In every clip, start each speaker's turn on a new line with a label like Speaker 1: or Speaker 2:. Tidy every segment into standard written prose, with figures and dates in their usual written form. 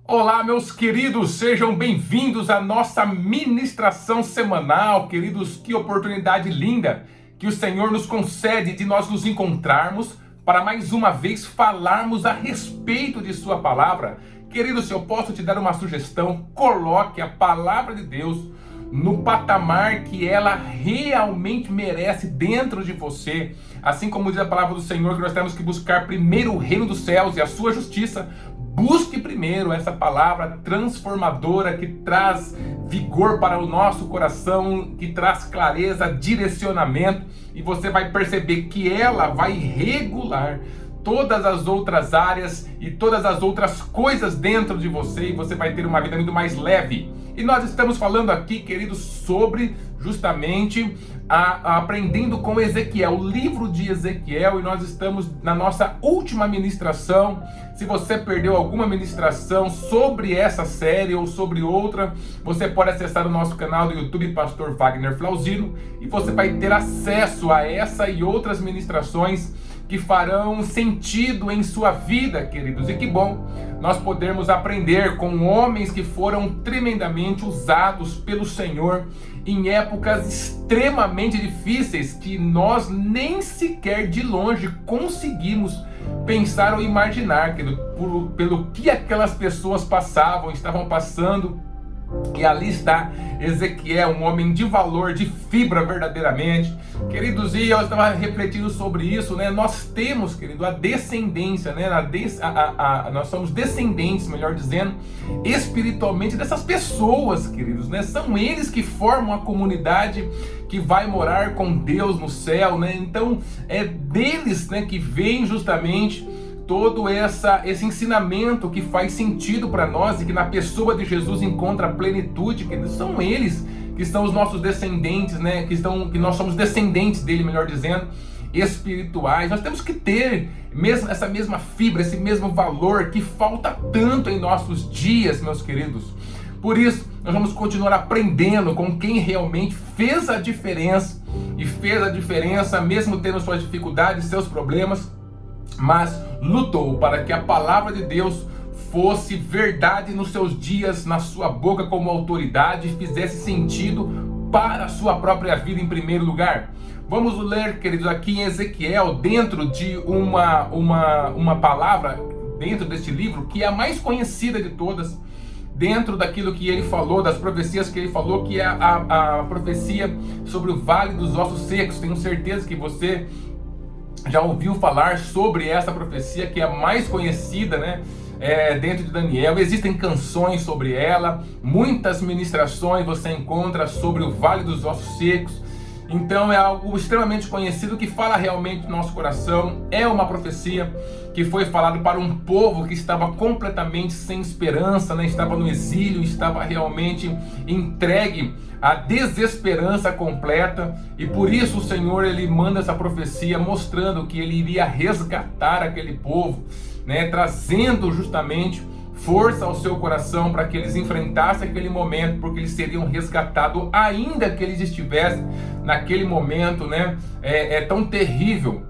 Speaker 1: Olá, meus queridos, sejam bem-vindos à nossa ministração semanal. Queridos, que oportunidade linda que o Senhor nos concede de nós nos encontrarmos para mais uma vez falarmos a respeito de Sua palavra. Queridos, se eu posso te dar uma sugestão, coloque a palavra de Deus no patamar que ela realmente merece dentro de você. Assim como diz a palavra do Senhor, que nós temos que buscar primeiro o reino dos céus e a sua justiça. Busque primeiro essa palavra transformadora que traz vigor para o nosso coração, que traz clareza, direcionamento, e você vai perceber que ela vai regular todas as outras áreas e todas as outras coisas dentro de você, e você vai ter uma vida muito mais leve. E nós estamos falando aqui, queridos, sobre justamente aprendendo com Ezequiel, o livro de Ezequiel, e nós estamos na nossa última ministração. Se você perdeu alguma ministração sobre essa série ou sobre outra, você pode acessar o nosso canal do YouTube, Pastor Wagner Flauzino, e você vai ter acesso a essa e outras ministrações que farão sentido em sua vida, queridos. E que bom nós podermos aprender com homens que foram tremendamente usados pelo Senhor em épocas extremamente difíceis, que nós nem sequer de longe conseguimos pensar ou imaginar, querido, pelo que aquelas pessoas estavam passando. E ali está Ezequiel, um homem de valor, de fibra verdadeiramente. Queridos, e eu estava refletindo sobre isso, né? Nós temos, querido, a descendência, né? Nós somos descendentes, melhor dizendo, espiritualmente dessas pessoas, queridos, né? São eles que formam a comunidade que vai morar com Deus no céu, né? Então, é deles, né, que vem justamente todo esse ensinamento que faz sentido para nós e que na pessoa de Jesus encontra plenitude, que são eles que são os nossos descendentes, né? Que nós somos descendentes dele, melhor dizendo, espirituais. Nós temos que ter essa mesma fibra, esse mesmo valor que falta tanto em nossos dias, meus queridos. Por isso, nós vamos continuar aprendendo com quem realmente fez a diferença, e fez a diferença mesmo tendo suas dificuldades, seus problemas, mas lutou para que a palavra de Deus fosse verdade nos seus dias, na sua boca como autoridade, e fizesse sentido para a sua própria vida em primeiro lugar. Vamos ler, queridos, aqui em Ezequiel, dentro de uma palavra, dentro deste livro, que é a mais conhecida de todas, dentro daquilo que ele falou, das profecias que ele falou, que é a profecia sobre o Vale dos Ossos Secos. Tenho certeza que você já ouviu falar sobre essa profecia, que é a mais conhecida, né? Dentro de Daniel. Existem canções sobre ela, muitas ministrações você encontra sobre o Vale dos Ossos Secos. Então é algo extremamente conhecido, que fala realmente no nosso coração. É uma profecia que foi falada para um povo que estava completamente sem esperança, né? Estava no exílio, estava realmente entregue à desesperança completa, e por isso o Senhor, ele manda essa profecia mostrando que ele iria resgatar aquele povo, né? Trazendo justamente força ao seu coração para que eles enfrentassem aquele momento, porque eles seriam resgatados, ainda que eles estivessem naquele momento, né, tão terrível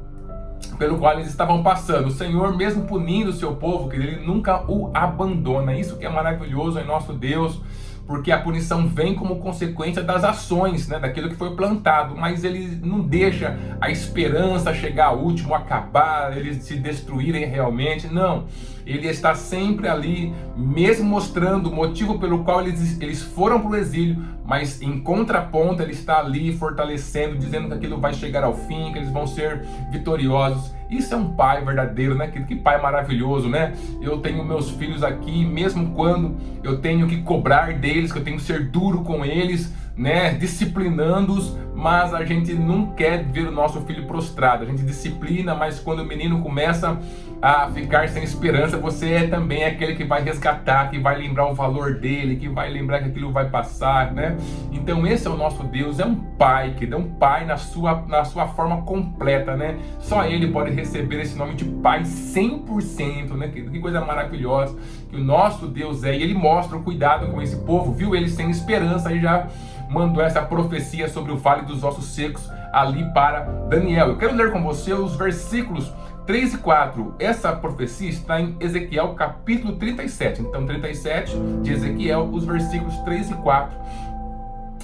Speaker 1: pelo qual eles estavam passando. O Senhor, mesmo punindo o seu povo, que ele nunca o abandona. Isso que é maravilhoso em nosso Deus, porque a punição vem como consequência das ações, né, daquilo que foi plantado, mas ele não deixa a esperança chegar ao último, acabar, eles se destruírem realmente. Não, ele está sempre ali, mesmo mostrando o motivo pelo qual eles foram para o exílio, mas em contraponto ele está ali fortalecendo, dizendo que aquilo vai chegar ao fim, que eles vão ser vitoriosos. Isso é um pai verdadeiro, né? Que pai maravilhoso, né? Eu tenho meus filhos aqui, mesmo quando eu tenho que cobrar deles, que eu tenho que ser duro com eles, né? Disciplinando-os, mas a gente não quer ver o nosso filho prostrado. A gente disciplina, mas quando o menino começa a ficar sem esperança, você é também aquele que vai resgatar, que vai lembrar o valor dele, que vai lembrar que aquilo vai passar, né? Então esse é o nosso Deus, é um pai, que é um pai na sua forma completa, né? Só ele pode receber esse nome de pai 100%, né? Que coisa maravilhosa que o nosso Deus é, e ele mostra o cuidado com esse povo, viu ele sem esperança, e já mandou essa profecia sobre o Vale dos Ossos Secos ali para Daniel. Eu quero ler com você os versículos 3 e 4, essa profecia está em Ezequiel capítulo 37. Então 37 de Ezequiel, os versículos 3 e 4.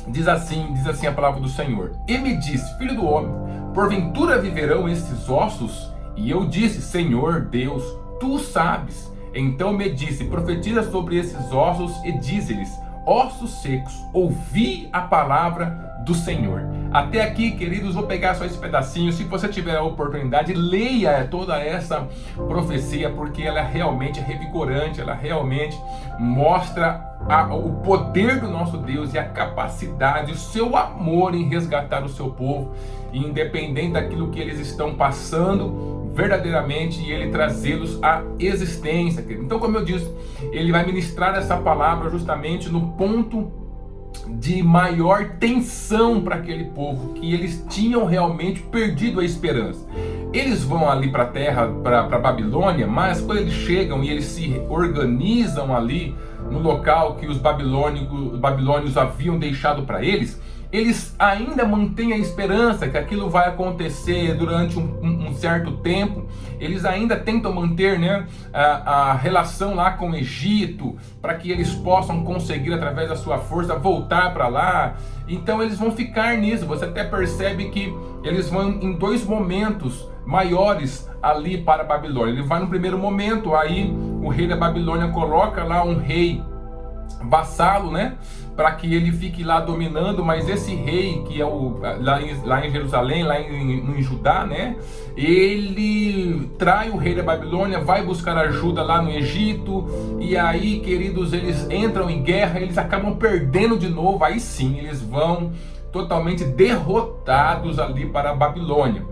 Speaker 1: Diz assim a palavra do Senhor. E me disse: filho do homem, porventura viverão estes ossos? E eu disse: Senhor Deus, tu sabes. Então me disse: profetiza sobre esses ossos e dize-lhes: ossos secos, ouvi a palavra do Senhor. Até aqui, queridos, vou pegar só esse pedacinho. Se você tiver a oportunidade, leia toda essa profecia, porque ela realmente é revigorante, ela realmente mostra o poder do nosso Deus e a capacidade, o seu amor em resgatar o seu povo, independente daquilo que eles estão passando, verdadeiramente, e ele trazê-los à existência. Então, como eu disse, ele vai ministrar essa palavra justamente no ponto de maior tensão para aquele povo, que eles tinham realmente perdido a esperança. Eles vão ali para a terra, para Babilônia, mas quando eles chegam e eles se organizam ali no local que os babilônios haviam deixado para eles, eles ainda mantêm a esperança que aquilo vai acontecer durante um certo tempo. Eles ainda tentam manter, né, a relação lá com o Egito, para que eles possam conseguir, através da sua força, voltar para lá. Então eles vão ficar nisso. Você até percebe que eles vão em dois momentos maiores ali para a Babilônia. Ele vai no primeiro momento, aí o rei da Babilônia coloca lá um rei vassalo, né, para que ele fique lá dominando, mas esse rei que é lá em Jerusalém, lá em Judá, né, ele trai o rei da Babilônia, vai buscar ajuda lá no Egito, e aí, queridos, eles entram em guerra, eles acabam perdendo de novo. Aí sim, eles vão totalmente derrotados ali para a Babilônia.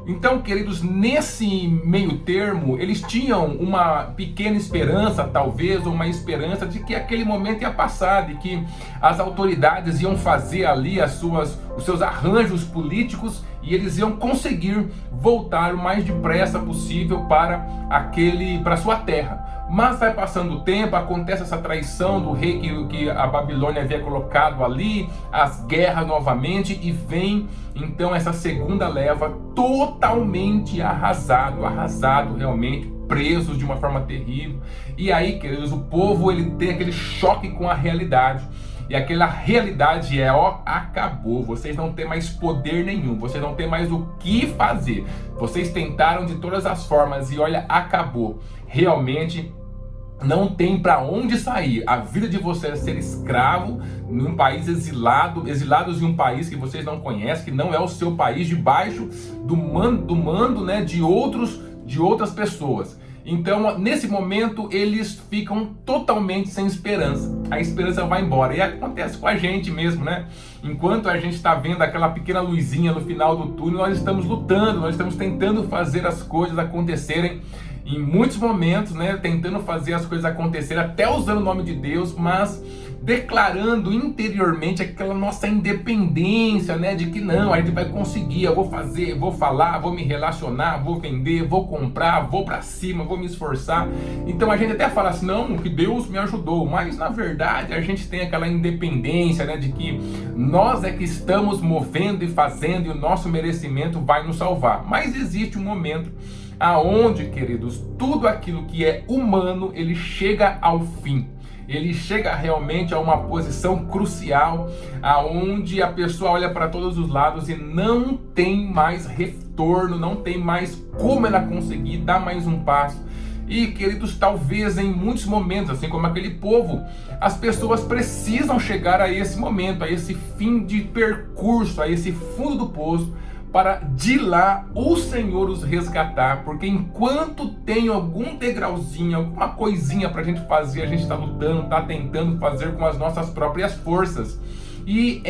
Speaker 1: Então, queridos, nesse meio termo, eles tinham uma pequena esperança, talvez, uma esperança de que aquele momento ia passar, de que as autoridades iam fazer ali os seus arranjos políticos e eles iam conseguir voltar o mais depressa possível para a sua terra. Mas vai passando o tempo, acontece essa traição do rei que a Babilônia havia colocado ali, as guerras novamente, e vem então essa segunda leva totalmente arrasado realmente, presos de uma forma terrível. E aí, queridos, o povo ele tem aquele choque com a realidade. E aquela realidade é, acabou, vocês não têm mais poder nenhum, vocês não têm mais o que fazer. Vocês tentaram de todas as formas e olha, acabou. Realmente não tem para onde sair. A vida de vocês é ser escravo num país exilados em um país que vocês não conhecem, que não é o seu país, debaixo do mando, né, de outras pessoas. Então, nesse momento, eles ficam totalmente sem esperança. A esperança vai embora. E acontece com a gente mesmo, né? Enquanto a gente está vendo aquela pequena luzinha no final do túnel, nós estamos lutando, nós estamos tentando fazer as coisas acontecerem. Em muitos momentos, né, tentando fazer as coisas acontecerem, até usando o nome de Deus, mas declarando interiormente aquela nossa independência, né, de que não, a gente vai conseguir, eu vou fazer, vou falar, vou me relacionar, vou vender, vou comprar, vou para cima, vou me esforçar. Então a gente até fala assim, não, que Deus me ajudou, mas na verdade a gente tem aquela independência, né, de que nós é que estamos movendo e fazendo e o nosso merecimento vai nos salvar. Mas existe um momento aonde, queridos, tudo aquilo que é humano, ele chega ao fim. Ele chega realmente a uma posição crucial, aonde a pessoa olha para todos os lados e não tem mais retorno, não tem mais como ela conseguir dar mais um passo. E, queridos, talvez em muitos momentos, assim como aquele povo, as pessoas precisam chegar a esse momento, a esse fim de percurso, a esse fundo do poço, para de lá o Senhor os resgatar, porque enquanto tem algum degrauzinho, alguma coisinha para a gente fazer, a gente está lutando, está tentando fazer com as nossas próprias forças. E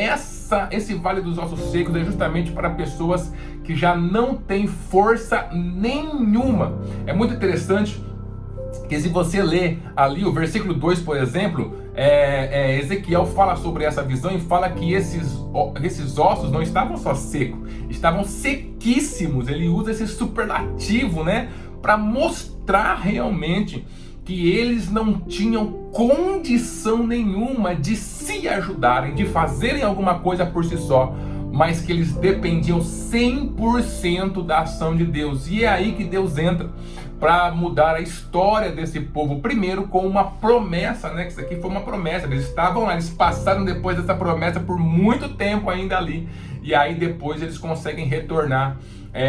Speaker 1: esse Vale dos Ossos Secos é justamente para pessoas que já não têm força nenhuma. É muito interessante que se você ler ali o versículo 2, por exemplo, Ezequiel fala sobre essa visão e fala que esses ossos não estavam só secos, estavam sequíssimos. Ele usa esse superlativo, né, para mostrar realmente que eles não tinham condição nenhuma de se ajudarem, de fazerem alguma coisa por si só. mas que eles dependiam 100% da ação de Deus. E é aí que Deus entra para mudar a história desse povo, primeiro com uma promessa, né? Que isso aqui foi uma promessa, eles estavam lá, eles passaram depois dessa promessa por muito tempo ainda ali, e aí depois eles conseguem retornar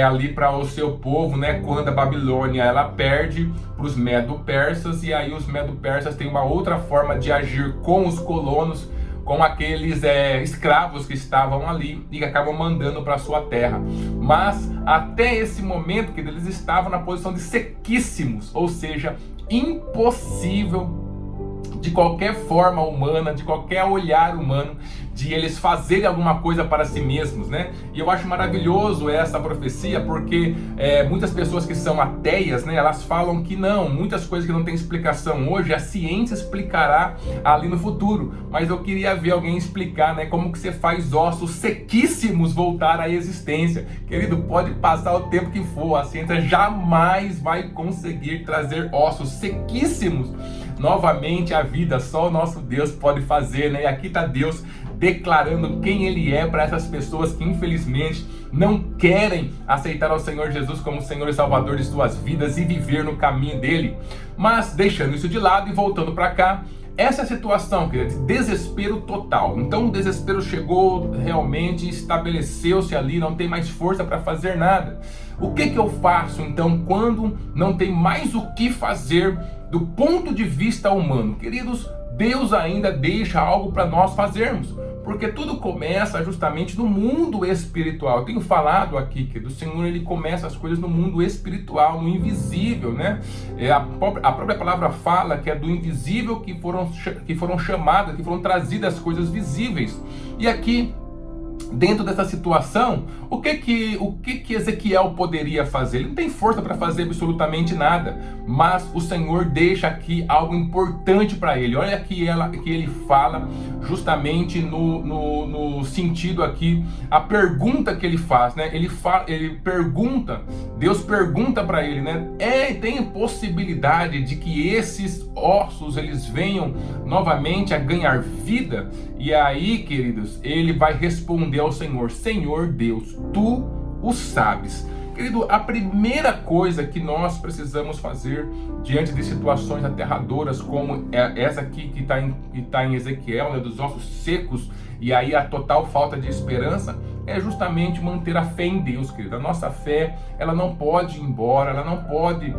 Speaker 1: ali para o seu povo, né? Quando a Babilônia ela perde para os medo-persas, e aí os medo-persas têm uma outra forma de agir com os colonos, com aqueles escravos que estavam ali e que acabam mandando para sua terra. Mas até esse momento que eles estavam na posição de sequíssimos, ou seja, impossível de qualquer forma humana, de qualquer olhar humano, de eles fazerem alguma coisa para si mesmos, né? E eu acho maravilhoso essa profecia, porque muitas pessoas que são ateias, né, elas falam que não, muitas coisas que não tem explicação hoje, a ciência explicará ali no futuro. Mas eu queria ver alguém explicar, né, como que você faz ossos sequíssimos voltar à existência. Querido, pode passar o tempo que for, a ciência jamais vai conseguir trazer ossos sequíssimos novamente à vida. Só o nosso Deus pode fazer, né? E aqui está Deus declarando quem Ele é para essas pessoas que infelizmente não querem aceitar ao Senhor Jesus como Senhor e Salvador de suas vidas e viver no caminho dele. Mas deixando isso de lado e voltando para cá, essa é a situação, querido, de desespero total. Então o desespero chegou, realmente estabeleceu-se ali, não tem mais força para fazer nada. O que eu faço então quando não tem mais o que fazer do ponto de vista humano? Queridos, Deus ainda deixa algo para nós fazermos, porque tudo começa justamente no mundo espiritual. Eu tenho falado aqui que o Senhor ele começa as coisas no mundo espiritual, no invisível, né? A própria palavra fala que é do invisível que foram chamadas, que foram trazidas as coisas visíveis. E aqui, dentro dessa situação, o que Ezequiel poderia fazer? Ele não tem força para fazer absolutamente nada, mas o Senhor deixa aqui algo importante para ele. Olha que ele fala justamente no sentido aqui, a pergunta que ele faz, né? Deus pergunta para ele, né? Tem possibilidade de que esses ossos eles venham novamente a ganhar vida? E aí, queridos, ele vai responder ao Senhor: Senhor Deus, tu o sabes. Querido, a primeira coisa que nós precisamos fazer diante de situações aterradoras como essa aqui que está em Ezequiel, né, dos ossos secos, e aí a total falta de esperança, é justamente manter a fé em Deus, querido. A nossa fé, ela não pode ir embora, ela não pode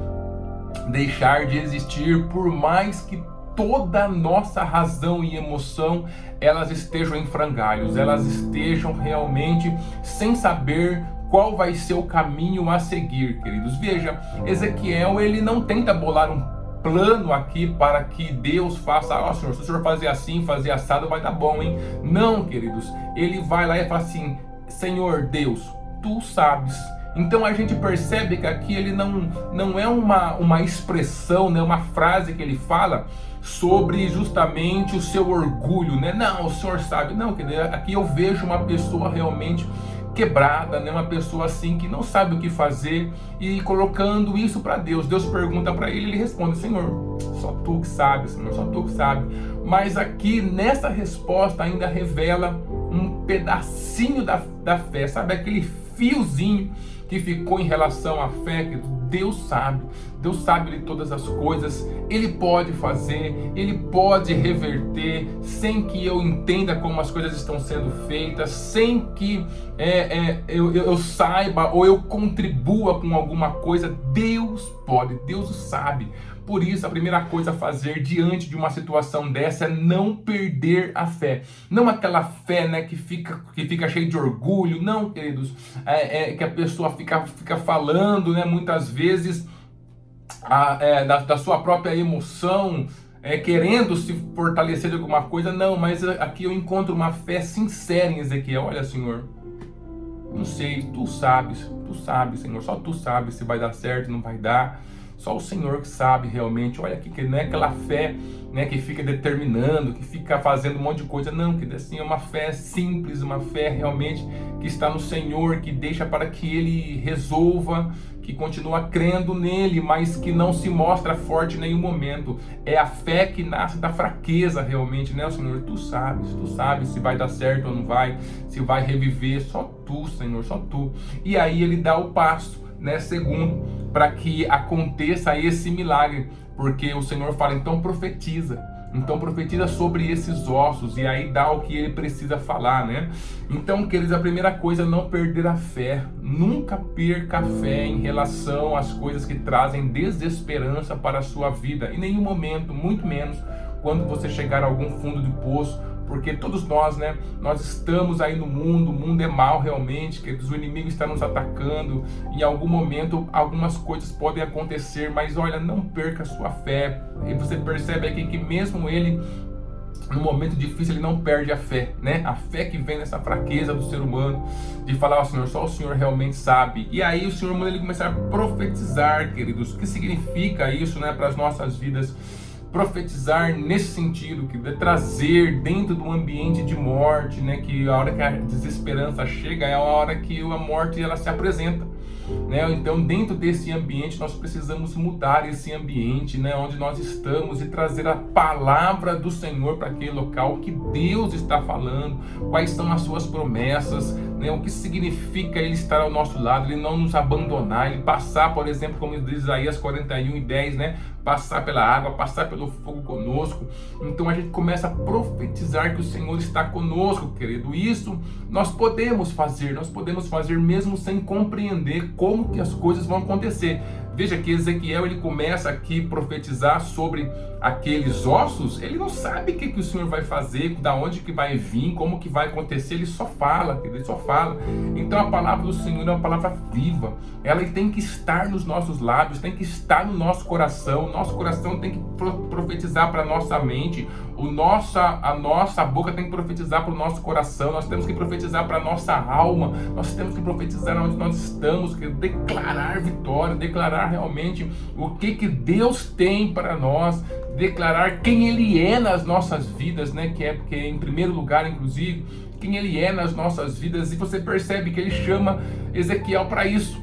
Speaker 1: deixar de existir, por mais que toda a nossa razão e emoção elas estejam em frangalhos, elas estejam realmente sem saber qual vai ser o caminho a seguir, queridos. Veja, Ezequiel ele não tenta bolar um plano aqui para que Deus faça, Senhor, se o Senhor fazer assim, fazer assado, vai dar bom, hein? Não, queridos, ele vai lá e fala assim: Senhor Deus, tu sabes. Então a gente percebe que aqui ele não é uma expressão, né, uma frase que ele fala sobre justamente o seu orgulho, né? Não, o Senhor sabe. Não, aqui eu vejo uma pessoa realmente quebrada, né? Uma pessoa assim que não sabe o que fazer e colocando isso para Deus. Deus pergunta para ele, ele responde: Senhor, só tu que sabe, Senhor, só tu que sabe. Mas aqui nessa resposta ainda revela um pedacinho da fé, sabe? Aquele fiozinho que ficou em relação à fé, que Deus sabe de todas as coisas, Ele pode fazer, Ele pode reverter, sem que eu entenda como as coisas estão sendo feitas, sem que eu saiba ou eu contribua com alguma coisa. Deus pode, Deus o sabe. Por isso, a primeira coisa a fazer diante de uma situação dessa é não perder a fé. Não aquela fé, né, que fica cheia de orgulho. Não, queridos, que a pessoa fica falando, né, muitas vezes da sua própria emoção, querendo se fortalecer de alguma coisa. Não, mas aqui eu encontro uma fé sincera em Ezequiel. Olha, Senhor, não sei, tu sabes, Senhor, só tu sabes se vai dar certo, não vai dar. Só o Senhor que sabe realmente. Olha aqui, que não é aquela fé, né, que fica determinando, que fica fazendo um monte de coisa. Não, que assim é uma fé simples, uma fé realmente que está no Senhor, que deixa para que Ele resolva, que continua crendo nele, mas que não se mostra forte em nenhum momento. É a fé que nasce da fraqueza realmente, né, Senhor? Tu sabes se vai dar certo ou não vai, se vai reviver, só Tu, Senhor, só Tu. E aí Ele dá o passo, né, segundo, para que aconteça esse milagre, porque o Senhor fala, então profetiza sobre esses ossos, e aí dá o que ele precisa falar, né? Então, queridos, a primeira coisa é não perder a fé. Nunca perca a fé em relação às coisas que trazem desesperança para a sua vida, em nenhum momento, muito menos quando você chegar a algum fundo de poço, porque todos nós, né, nós estamos aí no mundo, o mundo é mal realmente, queridos, o inimigo está nos atacando, em algum momento algumas coisas podem acontecer, mas olha, não perca a sua fé. E você percebe aqui que mesmo ele, no momento difícil, ele não perde a fé, né? A fé que vem nessa fraqueza do ser humano, de falar, ó Senhor, só o Senhor realmente sabe. E aí o Senhor manda ele começar a profetizar, queridos. O que significa isso, né, para as nossas vidas? Profetizar nesse sentido, que é trazer dentro do ambiente de morte, né, que a hora que a desesperança chega é a hora que a morte ela se apresenta, né? Então, dentro desse ambiente nós precisamos mudar esse ambiente, né, onde nós estamos, e trazer a palavra do Senhor para aquele local, o que Deus está falando, quais são as suas promessas, né, o que significa Ele estar ao nosso lado, Ele não nos abandonar, Ele passar, por exemplo, como diz Isaías 41:10, né, passar pela água, passar pelo fogo conosco. Então a gente começa a profetizar que o Senhor está conosco, querido. Isso nós podemos fazer mesmo sem compreender como que as coisas vão acontecer. Veja que Ezequiel, ele começa aqui a profetizar sobre aqueles ossos. Ele não sabe o que o Senhor vai fazer, da onde que vai vir, como que vai acontecer. Ele só fala, ele só fala. Então a palavra do Senhor é uma palavra viva. Ela tem que estar nos nossos lábios, tem que estar no nosso coração. Nosso coração tem que profetizar para a nossa mente. A nossa boca tem que profetizar para o nosso coração. Nós temos que profetizar para a nossa alma. Nós temos que profetizar onde nós estamos, declarar vitória, declarar realmente o que Deus tem para nós, declarar quem Ele é nas nossas vidas, né? Que é em primeiro lugar, inclusive, quem Ele é nas nossas vidas. E você percebe que Ele chama Ezequiel para isso,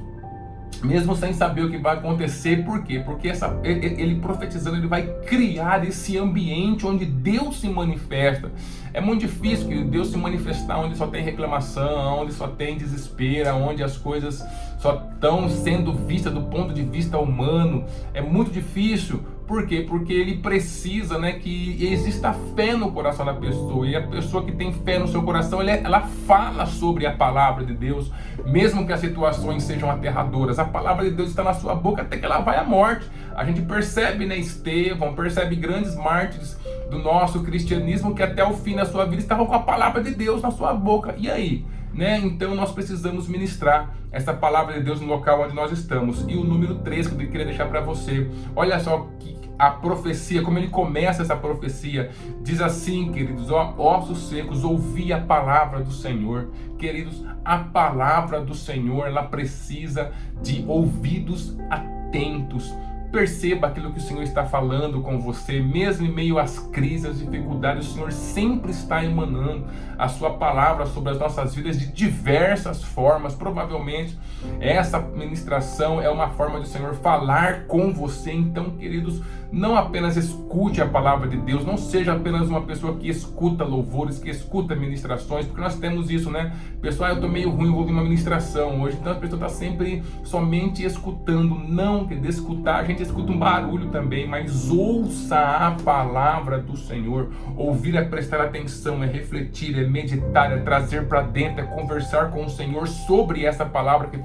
Speaker 1: mesmo sem saber o que vai acontecer. Por quê? Porque ele profetizando, ele vai criar esse ambiente onde Deus se manifesta. É muito difícil que Deus se manifestar onde só tem reclamação, onde só tem desespero, onde as coisas só estão sendo vistas do ponto de vista humano. É muito difícil. Por quê? Porque ele precisa, né, que exista fé no coração da pessoa. E a pessoa que tem fé no seu coração, ela fala sobre a palavra de Deus, mesmo que as situações sejam aterradoras. A palavra de Deus está na sua boca até que ela vai à morte. A gente percebe, né, Estevão, percebe grandes mártires do nosso cristianismo que até o fim da sua vida estavam com a palavra de Deus na sua boca. E aí? Né? Então nós precisamos ministrar essa palavra de Deus no local onde nós estamos. E o número 3 que eu queria deixar para você, olha só que a profecia, como ele começa essa profecia, diz assim, queridos, ó, ossos secos, ouvi a palavra do Senhor. Queridos, a palavra do Senhor, ela precisa de ouvidos atentos. Perceba aquilo que o Senhor está falando com você, mesmo em meio às crises, às dificuldades. O Senhor sempre está emanando a sua palavra sobre as nossas vidas de diversas formas. Provavelmente essa ministração é uma forma do Senhor falar com você. Então, queridos, não apenas escute a palavra de Deus, não seja apenas uma pessoa que escuta louvores, que escuta ministrações, porque nós temos isso, né? Pessoal, eu estou meio ruim, vou ouvir uma ministração hoje. Então a pessoa está sempre somente escutando. Não, quer dizer, escutar, a gente escuta um barulho também, mas ouça a palavra do Senhor. Ouvir é prestar atenção, é refletir, é meditar, é trazer para dentro, é conversar com o Senhor sobre essa palavra que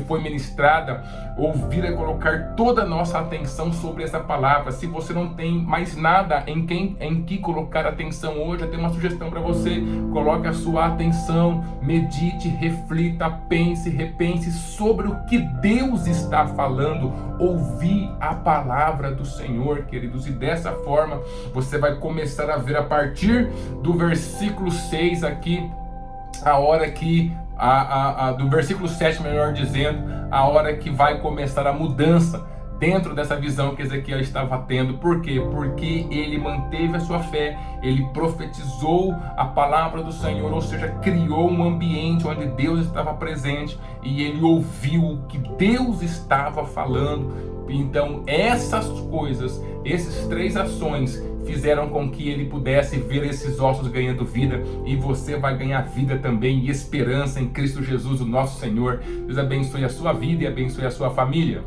Speaker 1: foi ministrada. Ouvir é colocar toda a nossa atenção sobre essa palavra. Se você não tem mais nada em que colocar atenção hoje, eu tenho uma sugestão para você. Coloque a sua atenção, medite, reflita, pense, repense sobre o que Deus está falando. Ouvir a palavra do Senhor, queridos, e dessa forma você vai começar a ver a partir do versículo 6 aqui, a hora que do versículo 7, melhor dizendo, a hora que vai começar a mudança dentro dessa visão que Ezequiel estava tendo. Por quê? Porque ele manteve a sua fé, ele profetizou a palavra do Senhor, ou seja, criou um ambiente onde Deus estava presente e ele ouviu o que Deus estava falando. Então essas coisas, essas 3 ações fizeram com que ele pudesse ver esses ossos ganhando vida, e você vai ganhar vida também e esperança em Cristo Jesus, o nosso Senhor. Deus abençoe a sua vida e abençoe a sua família.